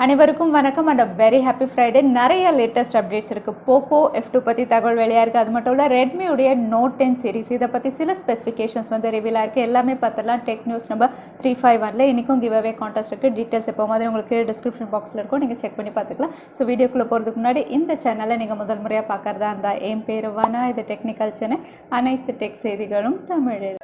அனைவருக்கும் வணக்கம் and a very happy Friday. நிறைய லேட்டஸ்ட் அப்டேட்ஸ் இருக்குது. Poco F2 பற்றி தகவல் வெளியாக இருக்குது. அது மட்டும் இல்லை Redmi உடைய Note 10 சீரிஸ் இதை பற்றி சில ஸ்பெசிஃபிகேஷன்ஸ் வந்து ரிவீல் ஆயிருக்கு. எல்லாமே பார்த்துலாம் டெக் நியூஸ் நம்பர் 351 இன்றைக்கும் கிவ் அவே கான்டெஸ்ட் இருக்குது. டீட்டெயில்ஸ் எப்போ மாதிரி உங்களுக்கு டிஸ்கிரிப்ஷன் பாக்ஸில் இருக்கும், நீங்கள் செக் பண்ணி பார்த்துக்கலாம். ஸோ வீடியோக்குள்ளே போகிறதுக்கு முன்னாடி இந்த சேனலை நீங்கள் முதல் முறையாக பார்க்குறதா இருந்தால் என் பேர் வானா, இது டெக்னிக்கல் சென்னை, அனைத்து டெக் செய்திகளும் தமிழில்.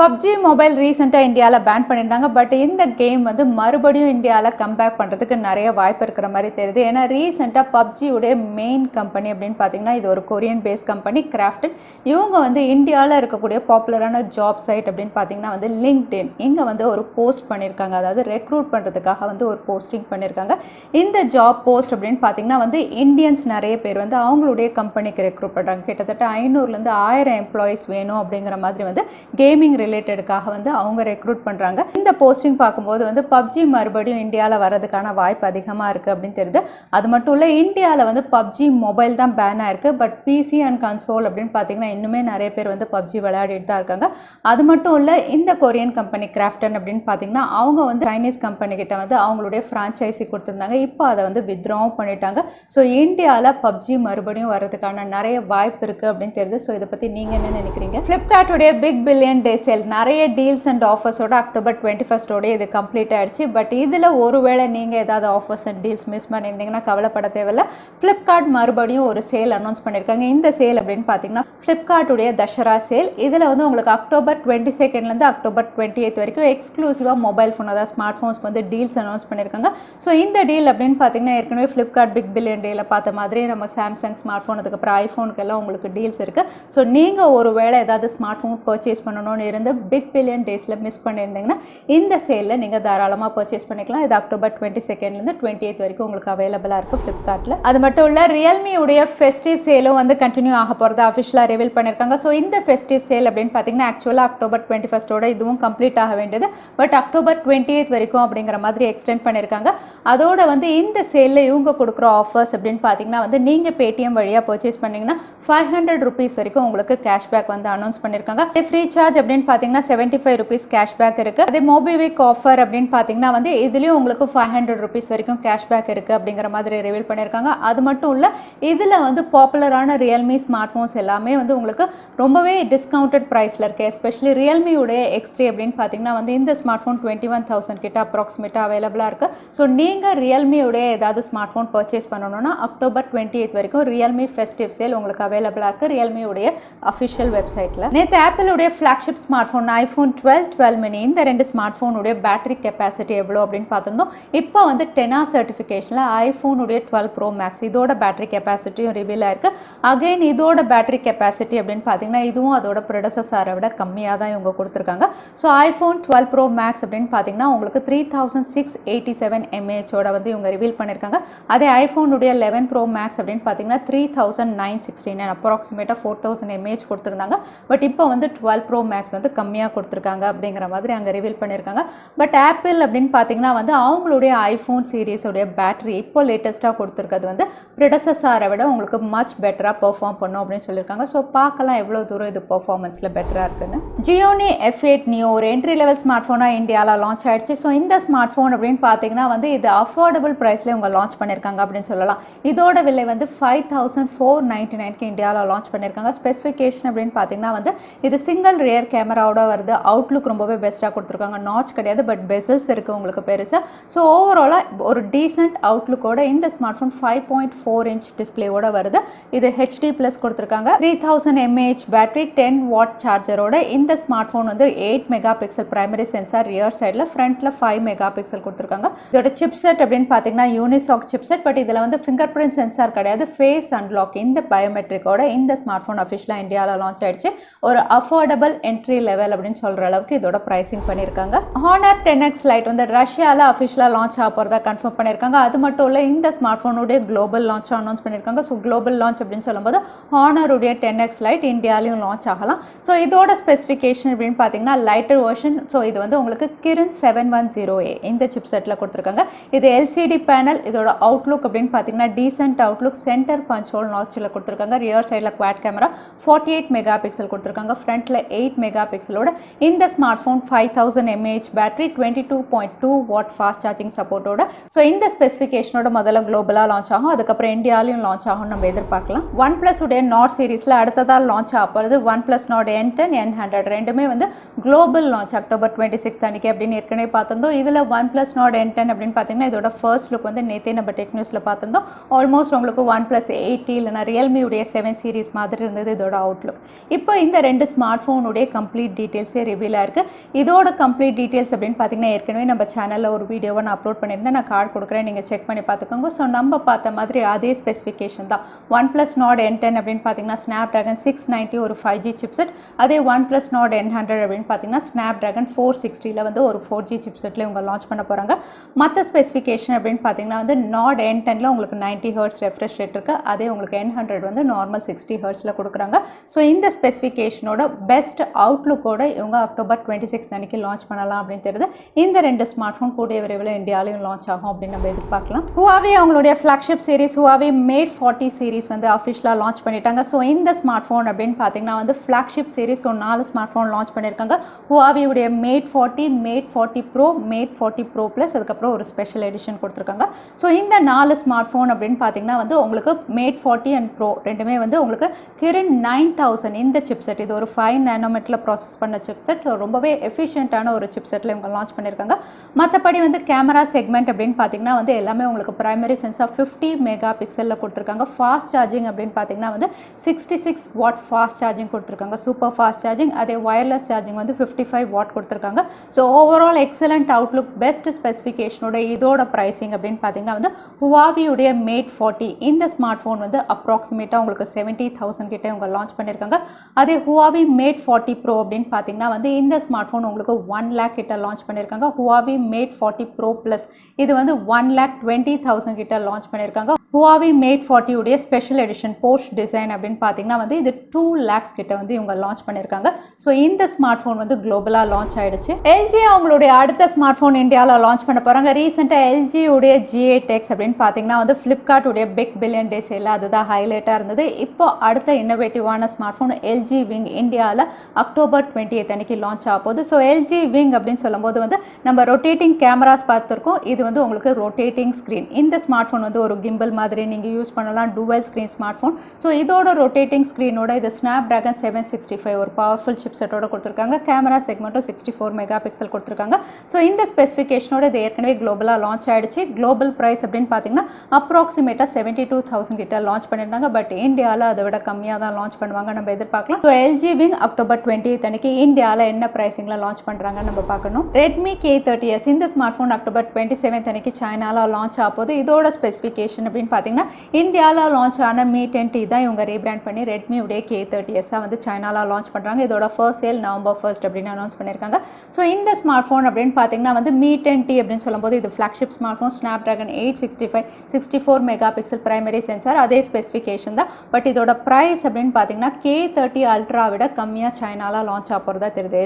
PUBG Mobile ரீசெண்டாக இந்தியாவில் பேன் பண்ணியிருந்தாங்க. பட் இந்த கேம் வந்து மறுபடியும் இந்தியாவில் கம்பேக் பண்ணுறதுக்கு நிறைய வாய்ப்பு இருக்கிற மாதிரி தெரியுது. ஏன்னா ரீசெண்டாக PUBG உடைய மெயின் கம்பெனி அப்படின்னு பார்த்தீங்கன்னா இது ஒரு கொரியன் பேஸ் கம்பெனி கிராஃப்டன். இவங்க வந்து இந்தியாவில் இருக்கக்கூடிய பாப்புலரான ஜாப் சைட் அப்படின்னு பார்த்தீங்கன்னா வந்து லிங்க்டின், இங்கே வந்து ஒரு போஸ்ட் பண்ணியிருக்காங்க. அதாவது ரெக்ரூட் பண்ணுறதுக்காக வந்து ஒரு போஸ்டிங் பண்ணியிருக்காங்க. இந்த ஜாப் போஸ்ட் அப்படின்னு பார்த்தீங்கன்னா வந்து இந்தியன்ஸ் நிறைய பேர் வந்து அவங்களுடைய கம்பெனிக்கு ரெக்ரூட் பண்ணுறாங்க. கிட்டத்தட்ட 500லேருந்து 1000 எம்ப்ளாயிஸ் வேணும் அப்படிங்கிற மாதிரி வந்து கேமிங் ரிலேட்டடுக்காக வந்து அவங்க ரெக்ரூட் பண்ணுறாங்க. இந்த போஸ்டிங் பார்க்கும்போது வந்து PUBG மறுபடியும் இந்தியாவில் வரதுக்கான வாய்ப்பு அதிகமாக இருக்குது அப்படின்னு தெரியுது. அது மட்டும் இல்லை, இந்தியாவில் வந்து PUBG மொபைல் தான் பேன் ஆயிருக்கு. பட் பிசி அண்ட் கன்சோல் அப்படின்னு பார்த்தீங்கன்னா இன்னுமே நிறைய பேர் வந்து PUBG விளையாடிட்டு தான் இருக்காங்க. அது மட்டும் இல்லை, இந்த கொரியன் கம்பெனி கிராஃப்டன் அப்படின்னு பார்த்தீங்கன்னா அவங்க வந்து சைனீஸ் கம்பெனி கிட்ட வந்து அவங்களுடைய ஃப்ரான்ச்சைசி கொடுத்துருந்தாங்க. இப்போ அதை வந்து வித்ட்ராவும் பண்ணிட்டாங்க. ஸோ இந்தியாவில் PUBG மறுபடியும் வரதுக்கான நிறைய வாய்ப்பு இருக்குது அப்படின்னு தெரியுது. ஸோ இதை பற்றி நீங்கள் என்ன நினைக்கிறீங்க? ஃப்ளிப்கார்ட்டுடைய பிக் பில்லியன் டே சேல் நிறைய டீல்ஸ் அண்ட் ஆஃபர்ஸோட October 21 இது கம்ப்ளீட் ஆயிடுச்சு. பட் இதில் ஒருவேளை நீங்கள் ஏதாவது ஆஃபர்ஸ் அண்ட் டீல்ஸ் மிஸ் பண்ணியிருந்தீங்கன்னா கவலைப்பட தேவையில்லை. ஃப்ளிப்கார்ட் மறுபடியும் ஒரு சேல் அனௌன்ஸ் பண்ணியிருக்காங்க. இந்த சேல் அப்படின்னு பார்த்தீங்கன்னா ஃப்ளிப்கார்ட்டுடைய தசரா சேல். இதில் வந்து உங்களுக்கு October 22 October 28 வரைக்கும் எக்ஸ்க்ளூசிவாக மொபைல் ஃபோன், அதாவது ஸ்மார்ட் ஃபோன்ஸ்க்கு வந்து டீல்ஸ் அனௌன்ஸ் பண்ணியிருக்காங்க. ஸோ இந்த டீல் அப்படின்னு பார்த்தீங்கன்னா ஏற்கனவே ஃப்ளிப்கார்ட் பிக் பில்லியன் டேல பார்த்த மாதிரி நம்ம சாம்சங் ஸ்மார்ட் ஃபோன், அதுக்கப்புறம் ஐஃபோனுக்கெல்லாம் உங்களுக்கு டீல்ஸ் இருக்குது. ஸோ நீங்கள் ஒருவேளை ஏதாவது ஸ்மார்ட் ஃபோன் பர்ச்சேஸ் பண்ணணும்னு இருந்து பிக் பில்லியன் டேஸில் மிஸ் பண்ணியிருந்தீங்கன்னா இந்த சேலில் நீங்கள் தாராளமாக பர்ச்சேஸ் பண்ணிக்கலாம். இது October 22 28 வரைக்கும் உங்களுக்கு அவைலபிளாக இருக்குது ஃப்ளிப்கார்ட்டில். அது மட்டும் இல்லை, ரியல்மி உடைய ஃபெஸ்டிவ் சேலும் வந்து கண்டினியூ ஆக போகிறதா அஃபிஷியலாக ரிவீல் பண்ணியிருக்காங்க. ஸோ இந்த ஃபெஸ்டிவ் சேல் அப்படின்னு பார்த்தீங்கன்னா ஆக்சுவலாக October 21 இதுவும் கம்ப்ளீட் ஆக வேண்டியது. பட் October 28 வரைக்கும் அப்படிங்கிற மாதிரி எக்ஸ்டெண்ட் பண்ணியிருக்காங்க. அதோட வந்து இந்த சேலில் இவங்க கொடுக்குற ஆஃபர்ஸ் அப்படின்னு பார்த்தீங்கன்னா வந்து நீங்கள் பேடிஎம் வழியாக பர்ச்சேஸ் பண்ணிங்கன்னா 500 rupees வரைக்கும் உங்களுக்கு கேஷ்பேக் வந்து அனௌன்ஸ் பண்ணியிருக்காங்க. ஃப்ரீ சார்ஜ் அப்படின்னு பார்த்தீங்கன்னா 75 rupees கேஷ்பேக் இருக்குது. அதே மோபிவிக் ஆஃபர் அப்படின்னு பார்த்தீங்கன்னா வந்து இதுலேயும் உங்களுக்கு 500 rupees வரைக்கும் கேஷ்பேக் இருக்குது அப்படிங்கிற மாதிரி ரிவீல் பண்ணியிருக்காங்க. அது மட்டும் இல்லை, இதில் வந்து பாப்புலரான ரியல்மி ஸ்மார்ட் ஃபோன்ஸ் எல்லாமே வந்து உங்களுக்கு ரொம்பவே டிஸ்கவுண்டட் ப்ரைஸில் இருக்குது. எஸ்பெஷலி ரியல்மியுடைய X3 அப்படின்னு பார்த்தீங்கன்னா வந்து இந்த ஸ்மார்ட் ஃபோன் 21,000 கிட்ட அப்ராக்சிமேட்டாக அவைலபிளாக இருக்குது. ஸோ நீங்கள் ரியல்மியுடைய ஏதாவது ஸ்மார்ட் ஃபோன் பர்ச்சேஸ் பண்ணணும்னா October 28 வரைக்கும் ரியல்மி ஃபெஸ்டிவ் சேல் உங்களுக்கு அவைலபிளாக இருக்குது ரியல்மியுடைய அஃபிஷியல் வெப்சைட்டில். நேற்று ஆப்பிளுடைய flagship smartphone iPhone 12 mini இந்த ரெண்டு ஸ்மார்ட் ஃபோனுடைய பேட்டரி கெப்பாசிட்டி எவ்வளோ அப்படின்னு பார்த்துருந்தோம். இப்போ வந்து 10R சர்டிஃபிகேஷனில் ஐஃபோனுடைய 12 Pro Max இதோட பேட்டரி கெப்பாசிட்டியும் ரிவீல் ஆயிருக்கு. அகைன் இதோட பேட்டரி கெப்பாசிட்டி அப்படின்னு பார்த்தீங்கன்னா இதுவும் அதோட ப்ரெடசஸரை விட கம்மியாக தான் இவங்க கொடுத்துருக்காங்க. ஸோ iPhone 12 Pro Max அப்படின்னு பார்த்தீங்கன்னா உங்களுக்கு 3687 mAh வந்து இவங்க ரிவீல் பண்ணியிருக்காங்க. அதே ஐஃபோனுடைய 11 Pro Max அப்படின்னு பார்த்தீங்கன்னா 3969 அப்ராக்சிமேட்டாக 4000 mAh கொடுத்துருந்தாங்க. பட் இப்போ வந்து 12 Pro Max வந்து கம்மியாக கொடுத்துருக்காங்க அப்படிங்கிற மாதிரி அங்கே ரிவீல் பண்ணியிருக்காங்க. பட் ஆப்பிள் அப்படின்னு பார்த்தீங்கன்னா வந்து அவங்களுடைய ஐஃபோன் சீரீஸோடைய பேட்டரி இப்போ லேட்டஸ்ட்டாக கொடுத்துருக்கிறது வந்து ப்ரெடசஸரை விட உங்களுக்கு மச் பெட்டராக பெர்ஃபார்ம் பண்ணும் அப்படின்னு சொல்லியிருக்காங்க. ஸோ பார்க்கலாம் எவ்வளோ தூரம் இது பெர்ஃபார்மன்ஸில் பெட்டராக இருக்குன்னு. Gionee F8 Neo ஒரு என்ட்ரி லெவல் ஸ்மார்ட் ஃபோனாக இந்தியாவில் லான்ச் ஆயிடுச்சு. ஸோ இந்த ஸ்மார்ட் ஃபோன் அப்படின்னு பார்த்தீங்கன்னா வந்து இது அஃபோர்டபுள் ப்ரைஸில் இவங்க லான்ச் பண்ணியிருக்காங்க அப்படின்னு சொல்லலாம். இதோட விலை வந்து 5499 இந்தியாவில் லான்ச் பண்ணியிருக்காங்க. ஸ்பெசிஃபிகேஷன் அப்படின்னு பார்த்தீங்கன்னா வந்து இது சிங்கிள் ரியர் கேமராவோட வருது. அவுட்லுக் ரொம்பவே பெஸ்ட்டாக கொடுத்துருக்காங்க. நாட்ச் கிடையாது, பட் பெசல்ஸ் இருக்குது உங்களுக்கு பெருசாக. ஸோ ஓவராலாக ஒரு டீசென்ட் அவுட்லுக்கோட இந்த ஸ்மார்ட் ஃபோன் 5.4 inch டிஸ்பிளேவோட வருது. இது HD+ கொடுத்துருக்காங்க. 3000 mAh பேட்டரி 10 watt சார்ஜரோட இந்த ஸ்மார்ட் ஃபோன் வந்து 8 மெகாபிக்சல் பிரைமரி சென்சார் ரியர் சைடில், ஃப்ரண்ட்டில் 5 மெகாபிக்சல் கொடுத்துருக்காங்க. இதோட சிப்செட் அப்படின்னு பார்த்தீங்கன்னா யூனிசாக் சிப்செட். பட் இதில் வந்து ஃபிங்கர் பிரிண்ட் சென்சார் கிடையாது, ஃபேஸ் அன்லாக் இந்த பயோமெட்ரிக்கோட இந்த ஸ்மார்ட் ஃபோன் அஃபிஷியலாக இந்தியாவில் லான்ச் ஆயிடுச்சு. ஒரு அஃபோர்டபுள் என்ட்ரி லெவல் அப்படின்னு சொல்கிற அளவுக்கு இதோட ப்ரைசிங் பண்ணியிருக்காங்க. Honor 10X Lite வந்து ரஷ்யாவில் அஃபிஷியலாக லான்ச் ஆக போகிறதா கன்ஃபார்ம் பண்ணியிருக்காங்க. அது மட்டும் இல்லை, இந்த ஸ்மார்ட் ஃபோனுடைய குளோபல் லான்ச் அனௌன்ஸ் பண்ணியிருக்காங்க. ஸோ குளோபல் லான்ச் அப்படின்னு சொல்லும்போது ஹானருடைய 10X Lite இந்தியாலையும் லான்ச் ஆகலாம். ஸோ இதோட ஸ்பெசிஃபிகேஷன் அப்படின்னு பார்த்தீங்கன்னா லைட்டர் வெர்ஷன். ஸோ இது வந்து உங்களுக்கு கிரின் 710A இந்த சிப்செட்டில் கொடுத்துருக்காங்க. இது LCD பேனல். இதோட அவுட்லுக் அப்படின்னு பார்த்தீங்கன்னா decent outlook, centre punch hole நாட்சில் கொடுத்துருக்காங்க. ரியர் சைடில் குவாட் கேமரா 48 மெகாபிக்சல் கொடுத்துருக்காங்க. ஃப்ரண்ட்டில் 8 மெகாபிக்சல் பிக்சலோட இந்த smartphone 5000 mAh battery 22.2 watt fast charging சப்போர்ட்டோட. ஸோ இந்த ஸ்பெசிஃபிகேஷனோட முதல்ல குளோபலாக லான்ச் ஆகும், அதுக்கப்புறம் இந்தியாலையும் லான்ச் ஆகும் நம்ம எதிர்பார்க்கலாம். ஒன் பிளஸ் உடைய நாட் சீரீஸில் அடுத்ததாக லான்ச் ஆகிறது one plus not N10 N100 ரெண்டுமே வந்து குளோபல் லான்ச் அக்டோபர் 26 அன்னைக்கு அப்படின்னு ஏற்கனவே பார்த்திருந்தோம். இதில் ஒன் பிளஸ் நாட் N10 அப்படின்னு பார்த்தீங்கன்னா இதோட ஃபர்ஸ்ட் லுக் வந்து நேற்றே நம்ம டெக் நியூஸில் பார்த்திருந்தோம். ஆல்மோஸ்ட் உங்களுக்கு ஒன் பிளஸ் 80 இல்லைனா ரியல்மி உடைய 7 சீரீஸ் மாதிரி இருந்தது இதோட அவுட்லுக். இப்போ இந்த ரெண்டு ஸ்மார்ட் ஃபோனுடைய கம்ப்ளீட் டீட்டெயில்ஸே ரிவீல் ஆயிருக்கு. இதோட கம்ப்ளீட் டீட்டெயில்ஸ் அப்படின்னு பார்த்தீங்கன்னா ஏற்கனவே நம்ம சேனலில் ஒரு வீடியோவை நான் அப்லோட் பண்ணியிருந்தேன், நான் கார்டு கொடுக்குறேன், நீங்கள் செக் பண்ணி பார்த்துக்கோங்க. ஸோ நம்ம பார்த்த மாதிரி அதே ஸ்பெசிஃபிகேஷன் தான். ஒன் பிளஸ் நாட் N10 அப்படின்னு பார்த்தீங்கன்னா ஸ்னாப் ட்ராகன் 690 ஒரு 5G சிப்செட். அதே ஒன் பிளஸ் நாட் N100 அப்படின்னு பார்த்தீங்கன்னா ஸ்னாப் ட்ராகன் 460 வந்து ஒரு 4G சிப்செட்டில் இவங்க லான்ச் பண்ண போகிறாங்க. மற்ற ஸ்பெசிஃபிகேஷன் அப்படின்னு பார்த்தீங்கன்னா வந்து நாட் N10 உங்களுக்கு 90 Hz ரெஃப்ரெஷ் ரேட் இருக்குது, அதே உங்களுக்கு N100 வந்து நார்மல் 60 Hzல கொடுக்குறாங்க. ஸோ இந்த ஸ்பெசிஃபிகேஷனோட பெஸ்ட் அவுட்லுக்கோட இவங்க அக்டோபர் 26 அன்னைக்கு லான்ச் பண்ணலாம் அப்படின்னு தெரியுது. இந்த ரெண்டு ஸ்மார்ட் ஃபோன் கூடிய விரைவில் இந்தியாவிலையும் லான்ச் ஆகும் அப்படின்னு நம்ம எதிர்பார்க்கலாம். Huawei அவங்களுடைய flagship series Huawei Mate40 series வந்து அஃபிஷியலாக லான்ச் பண்ணிட்டாங்க. ஸோ இந்த ஸ்மார்ட் ஃபோன் அப்படின்னு பார்த்தீங்கன்னா வந்து flagship series 4 smart phone launch பண்ணியிருக்காங்க. Huawei உடைய Mate40, Mate40 Pro, Mate40 Pro Plus, அதுக்கப்புறம் ஒரு ஸ்பெஷல் எடிஷன் கொடுத்துருக்காங்க. ஸோ இந்த 4 ஸ்மார்ட் ஃபோன் அப்படின்னு பார்த்தீங்கன்னா வந்து உங்களுக்கு Mate40 அண்ட் Pro ரெண்டுமே வந்து உங்களுக்கு கிரின் 9000 இந்த சிப்செட், இது ஒரு 5 nanometerல ப்ராசஸ் பண்ண சிப்செட், ரொம்பவே எஃபிஷியன்ட்டான ஒரு சிப்செட்டில் இவங்க லான்ச் பண்ணியிருக்காங்க. மற்றபடி வந்து கேமரா செக்மெண்ட் அப்படின்னு பார்த்தீங்கன்னா வந்து எல்லாமே உங்களுக்கு பிரைமரி சென்சார் 50 மெகா பிக்சலில் கொடுத்துருக்காங்க. ஃபாஸ்ட் சார்ஜிங் அப்படின்னு பார்த்தீங்கன்னா வந்து 66 வாட் ஃபாஸ்ட் சார்ஜிங் கொடுத்துருக்காங்க, சூப்பர் ஃபாஸ்ட் சார்ஜிங். அதே வயர்லெஸ் சார்ஜிங் வந்து 55 வாட் கொடுத்துருக்காங்க. So overall excellent outlook, best ஸ்பெசிஃபிகேஷனோட இதோட ப்ரைஸிங் அப்படின்னு பார்த்தீங்கன்னா வந்து Huawei உடைய Mate40 இந்த ஸ்மார்ட் ஃபோன் வந்து அப்ராக்சிமேட்டாக உங்களுக்கு 70,000 கிட்ட இவங்க லான்ச் பண்ணியிருக்காங்க. அதே Huawei Mate40 Pro அப்படின்னு பார்த்தீங்கன்னா வந்து இந்த ஸ்மார்ட் ஃபோன் உங்களுக்கு 1 lakh கிட்ட லான்ச் பண்ணியிருக்காங்க. Huawei Mate40 Pro Plus இது வந்து 1,20,000 கிட்ட லான்ச் பண்ணியிருக்காங்க. Huawei Mate40 உடைய ஸ்பெஷல் எடிஷன் போஸ்ட் டிசைன் அப்படின்னு பார்த்தீங்கன்னா வந்து இது 2 lakhs கிட்ட வந்து இவங்க லான்ச் பண்ணியிருக்காங்க. ஸோ இந்த ஸ்மார்ட் ஃபோன் வந்து குளோபலாக லான்ச் ஆயிடுச்சு. LG அவங்களுடைய அடுத்த ஸ்மார்ட் ஃபோன் இந்தியாவில் லான்ச் பண்ண போகிறாங்க. ரீசெண்டாக LG உடைய G8 X அப்படின்னு பார்த்தீங்கன்னா வந்து ஃப்ளிப்கார்ட் உடைய பிக் பில்லியன் டே சேல் அதுதான் ஹைலைட்டாக இருந்தது. இப்போ அடுத்த இன்னோவேட்டிவான ஸ்மார்ட் ஃபோன் LG Wing இந்தியாவில் அக்டோபர் 28 அன்னைக்கு லான்ச் ஆக போகுது. ஸோ LG Wing அப்படின்னு சொல்லும்போது வந்து நம்ம ரொட்டேட்டிங் கேமராஸ் பார்த்துருக்கோம், இது வந்து உங்களுக்கு ரொட்டேட்டிங் ஸ்க்ரீன். இந்த ஸ்மார்ட் ஃபோன் வந்து ஒரு கிம்பிள் மாதிரி நீங்கள் யூஸ் பண்ணலாம், dual screen smart phone. So இதோட ரொட்டேட்டிங் ஸ்க்ரீனோட இது ஸ்னாப் ட்ராகன் 765 ஒரு பவர்ஃபுல் சிப்செட்டோட கொடுத்துருக்காங்க. கேமரா செக்மெண்ட்டும் 64 மெகா பிக்சல் கொடுத்துருக்காங்க. ஸோ இந்த ஸ்பெசிஃபிகேஷனோட இது ஏற்கனவே குளோபலாக லான்ச் ஆயிடுச்சு. குளோபல் ப்ரைஸ் அப்படின்னு பார்த்தீங்கன்னா அப்ராக்சிமேட்டாக 72,000 கிட்ட லான்ச் பண்ணியிருந்தாங்க. பட் இந்தியாவில் அதை விட கம்மியாக தான் லான்ச் பண்ணுவாங்க நம்ம எதிர்பார்க்கலாம். ஸோ LG Wing அக்டோபர் 28 அன்னைக்கு இந்தியாவில் என்ன ப்ரைஸிங்கில் லான்ச் பண்ணுறாங்கன்னு நம்ம பார்க்கணும். Redmi K30s இந்த ஸ்மார்ட் ஃபோன் அக்டோபர் 27 அன்னைக்கு சைனாவில் லான்ச் ஆகுது. இதோட ஸ்பெசிஃபிகேஷன் அப்படின்னு பார்த்தீங்கன்னா இந்தியாவில் லான்ச் ஆன Mi 10T தான் இவங்க ரீபிராண்ட் பண்ணி Redmi உடைய K30s வந்து சைனாவில் லான்ச் பண்ணுறாங்க. இதோட ஃபர்ஸ்ட் சேல் நவம்பர் 1 அப்படின்னு அனௌன்ஸ் பண்ணியிருக்காங்க. ஸோ இந்த ஸ்மார்ட் ஃபோன் அப்படின்னு பார்த்தீங்கன்னா வந்து Mi 10T அப்படின்னு சொல்லும்போது இது flagship smart phone, snap dragon 865 64 mega pixel primary sensor, அதே ஸ்பெசிஃபிகேஷன் தான். பட் இதோட ப்ரைஸ் அப்படின்னு பார்த்தீங்கன்னா K30 Ultra விட கம்மியாக சைனாவில் லான்ச் ஆக போகிறதா தெரியுது.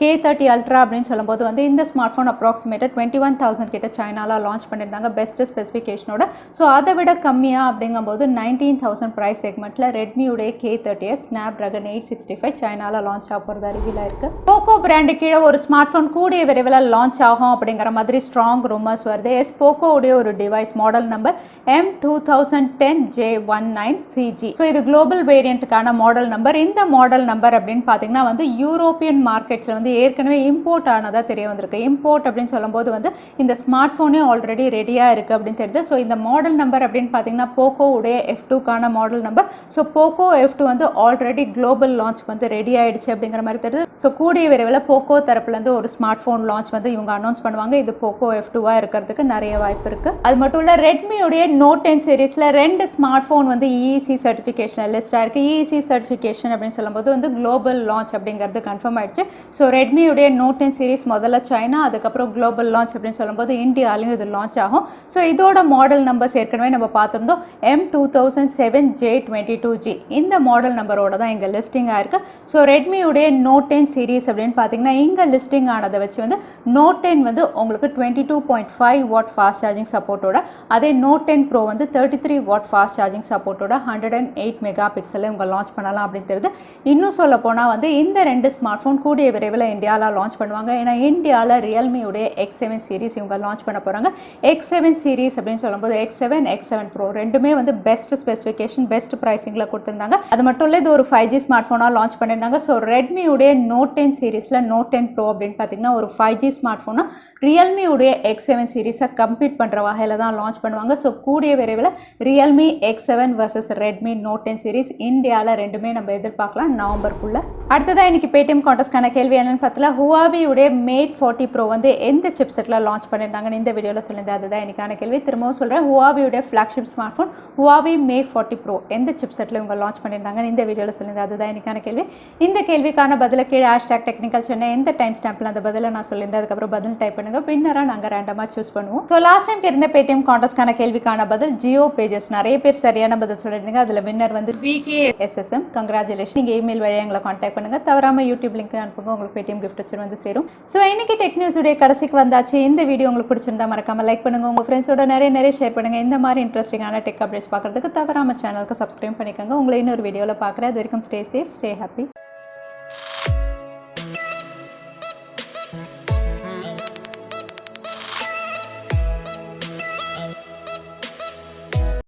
K30 Ultra அப்படின்னு சொல்லும்போது வந்து இந்த ஸ்மார்ட் ஃபோன் அப்ராக்சிமேட்டாக 21,000 கிட்ட சைனாவில் லான்ச் பண்ணியிருந்தாங்க பெஸ்ட் ஸ்பெசிஃபிகேஷனோட. ஸோ அதை விட கம்மியாக அப்படிங்கும்போது 19,000 ப்ரைஸ் செக்மெண்ட்டில் Redmi உடைய K30s ஸ்னாப் ட்ராகன் 865 சைனாவில் லான்ச் ஆக போகிறதா ரிவீல் ஆயிருக்கு. Poco பிராண்டு கீழே ஒரு ஸ்மார்ட் ஃபோன் கூடிய விரைவில் லான்ச் ஆகும் அப்படிங்கிற மாதிரி ஸ்ட்ராங் ரூமர்ஸ் வருது. Poco உடைய ஒரு device model number M2010J19CG. So இது குளோபல் வேரியண்ட்டுக்கான மாடல் நம்பர். இந்த மாடல் நம்பர் அப்படின்னு பார்த்தீங்கன்னா வந்து யூரோப்பியன் மார்க்கெட்ஸில் வந்து ஏற்கனவே இம்போர்ட் ஆனதாக தெரிய வந்திருக்கு. இம்போர்ட் அப்படின்னு சொல்லும்போது வந்து இந்த ஸ்மார்ட் ஃபோனே ஆல்ரெடி ரெடியாக இருக்குது அப்படின்னு தெரியுது. ஸோ இந்த மாடல் நம்பர் அப்படின்னு பார்த்தீங்கன்னா Poco உடைய F2க்கான மாடல் நம்பர். ஸோ Poco F2 வந்து ஆல்ரெடி குளோபல் லான்ச் வந்து ரெடி ஆயிடுச்சு அப்படிங்கிற மாதிரி தெரியுது. ஸோ கூடிய விரைவில் Poco தரப்புலேருந்து ஒரு ஸ்மார்ட் ஃபோன் லான்ச் வந்து இவங்க அனௌன்ஸ் பண்ணுவாங்க. இது Poco F2வா இருக்கிறதுக்கு நிறைய வாய்ப்பு இருக்குது. அது மட்டும் இல்லை Redmi உடைய Note 10 சீரீஸில் 2 ஸ்மார்ட் ஃபோன் வந்து EEC சர்டிஃபிகேஷன் லிஸ்டாக இருக்குது. EEC சர்டிஃபிகேஷன் அப்படின்னு சொல்லும்போது வந்து குளோபல் லான்ச் அப்படிங்கிறது கன்ஃபார்ம் ஆயிடுச்சு. ஸோ Redmi உடைய Note 10 சீரீஸ் முதல்ல சைனா, அதுக்கப்புறம் குளோபல் லான்ச் அப்படின்னு சொல்லும்போது இந்தியாலையும் இது லான்ச் ஆகும். ஸோ இதோட மாடல் நம்பர்ஸ் ஏற்கனவே நம்ம நம்ம பார்த்துருந்தோம் M2007J22G இந்த மாடல் நம்பரோட தான் இங்கே லிஸ்டிங் ஆயிருக்கு. ஸோ ரெட்மியுடைய நோட் 10 சீரீஸ் அப்படின்னு பார்த்தீங்கன்னா இங்கே லிஸ்டிங் ஆனதை வச்சு வந்து நோட் 10 வந்து உங்களுக்கு 22.5 வாட் ஃபாஸ்ட் சார்ஜிங் சப்போர்ட்டோட, அதே நோட் 10 ப்ரோ வந்து 33 வாட் ஃபாஸ்ட் சார்ஜிங் சப்போர்ட்டோட 108 மெகா பிக்சலில் இவங்க லான்ச் பண்ணலாம் அப்படின்னு தெரியுது. இன்னும் சொல்ல போனால் வந்து இந்த ரெண்டு ஸ்மார்ட் ஃபோன் கூடிய விரைவில் இந்தியாவில் லான்ச் பண்ணுவாங்க. ஏன்னா இந்தியாவில் ரியல்மியுடைய X7 சீரீஸ் இவங்க லான்ச் பண்ண போகிறாங்க. X7 சீரீஸ் அப்படின்னு சொல்லும்போது X7 X7 ப்ரோ ரெண்டுமே வந்து பெஸ்ட் ஸ்பெசிஃபிகேஷன் பெஸ்ட் ப்ரைஸிங்கில் கொடுத்துருந்தாங்க. அது மட்டும் இல்லை இது ஒரு 5G ஸ்மார்ட் ஃபோனாக லான்ச் பண்ணியிருந்தாங்க. ஸோ ரெட்மியுடைய நோட் 10 சீரீஸில் நோட் 10 ப்ரோ அப்படின்னு பார்த்தீங்கன்னா ஒரு 5G ஸ்மார்ட் ஃபோனாக ரியல்மியுடைய X7 சீரீஸை கம்ப்ளீட் பண்ணுற வகையில் தான் லான்ச் பண்ணுவாங்க. ஸோ கூடிய விரைவில் Realme X7 versus Redmi Note 10 series இந்தியாவில் ரெண்டுமே நம்ம எதிர்பார்க்கலாம் நவம்பருக்குள்ள. அடுத்ததாக இன்னைக்கு பேடிஎம் கான்டெஸ்ட்கான கேள்வி என்னன்னு பார்த்தா ஹுவாவியுடைய Mate40 ப்ரோ வந்து எந்த சிப்செட்டில் லான்ச் பண்ணியிருந்தாங்கன்னு இந்த வீடியோவில் சொல்லியிருந்தேன். அதுதான் எனக்கான கேள்வி. திரும்பவும் சொல்கிறேன், ஹுவாவியுடைய flagship smartphone Huawei Mate40 pro எந்த சிப்செட்டில் இவங்க லான்ச் பண்ணியிருந்தாங்கன்னு இந்த வீடியோவில் சொல்லியிருந்தேன். அதுதான் எனக்கான கேள்வி. இந்த கேள்விக்கான பதில கீழே #technicalchennai எந்த டைம் ஸ்டாம்பில் அந்த பதிலை நான் சொல்லியிருந்தேன் அதுக்கப்புறம் பதில் டைப் பண்ணுங்க. பின்னராக நாங்கள் ரேண்டமாக சூஸ் பண்ணுவோம். ஸோ லாஸ்ட் டைம் இருந்த பேடிஎம் கான்டெஸ்ட்கான கேள்விக்கான பதில் ஜியோ பேஜஸ். நிறைய பேர் சரியான பதில் சொல்லியிருந்தீங்க. அதில் வின்னர் வந்து VKSSM. கங்க்ராச்சுலேஷன். நீங்கள் இமெயில் வழியாக எங்களை கான்டாக்ட் பண்ணுங்கள். தவறாமல் யூடியூப் லிங்க் அனுப்புங்க. உங்களுக்கு பேடிஎம் கிஃப்ட் வச்சு வந்து சேரும். ஸோ இன்னைக்கு டெக் நியூஸுடைய கடைசிக்கு வந்தாச்சு. இந்த வீடியோ உங்களுக்கு பிடிச்சிருந்தா மறக்காம லைக் பண்ணுங்க. உங்கள் ஃப்ரெண்ட்ஸோட நிறைய ஷேர் பண்ணுங்க. இந்த மாதிரி இன்ட்ரெஸ்டிங்கான டெக் அப்டேட்ஸ் பார்க்கறதுக்கு தவறாமல் சேனலுக்கு சப்ஸ்கிரைப் பண்ணிக்கோங்க. உங்களை இன்னொரு வீடியோவில் பார்க்குறேன். அது வரைக்கும் ஸ்டே சேஃப், ஸ்டே ஹாப்பி.